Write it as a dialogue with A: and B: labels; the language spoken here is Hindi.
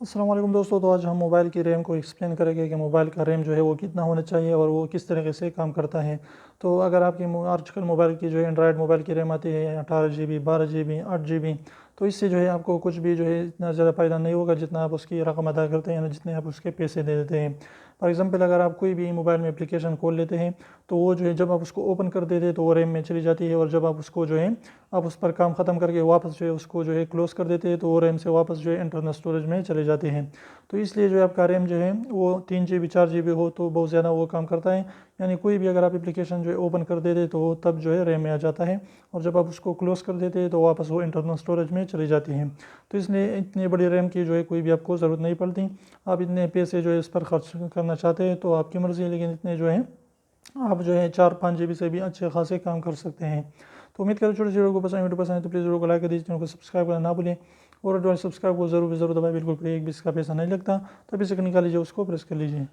A: अस्सलाम वालेकुम दोस्तों। तो आज हम मोबाइल की रैम को एक्सप्लेन करेंगे कि मोबाइल का रैम जो है वो कितना होना चाहिए और वो किस तरीके से काम करता है। तो अगर आपकी आजकल मोबाइल की जो है एंड्रॉयड मोबाइल की रैम आती है 18 GB 12 GB 8 GB, तो इससे जो है आपको कुछ भी जो है इतना ज़्यादा फ़ायदा नहीं होगा जितना आप उसकी रकम अदा करते हैं, जितने आप उसके पैसे दे देते हैं। फॉर एग्जांपल अगर आप कोई भी मोबाइल में एप्लीकेशन खोल लेते हैं तो वो जो है जब आप उसको ओपन कर देते हैं तो वो रैम में चली जाती है, और जब आप उसको जो है आप उस पर काम ख़त्म करके वापस जो है उसको जो है क्लोज़ कर देते हैं तो वो रैम से वापस जो है इंटरनल स्टोरेज में चले जाते हैं। तो इसलिए जो है आपका रैम जो है वो 3 GB 4 GB हो तो बहुत ज़्यादा वो काम करता है। यानी कोई भी अगर आप एप्लीकेशन जो है ओपन कर देते तो वो तब जो है रैम में आ जाता है, और जब आप उसको क्लोज़ कर देते हैं तो वापस वो इंटरनल स्टोरेज में चली जाती है। तो इसलिए इतनी बड़ी रैम की जो है कोई भी आपको ज़रूरत नहीं पड़ती। आप इतने पैसे जो है इस पर खर्च करना चाहते हैं तो आपकी मर्ज़ी है, लेकिन इतने जो है आप जो है 4-5 GB से भी अच्छे खासे काम कर सकते हैं। तो उम्मीद करो छोटी सी वीडियो को पसंद वीडियो पसंद है तो प्लीज़ वीडियो को लाइक कर दीजिए, चैनल को सब्सक्राइब करना ना भूलें, और जो है सब्सक्राइब को ज़रूर दबाएं, बिल्कुल फ्री, एक भी इसका पैसा नहीं लगता। तो अभी से निकाल लीजिए, उसको प्रेस कर लीजिए।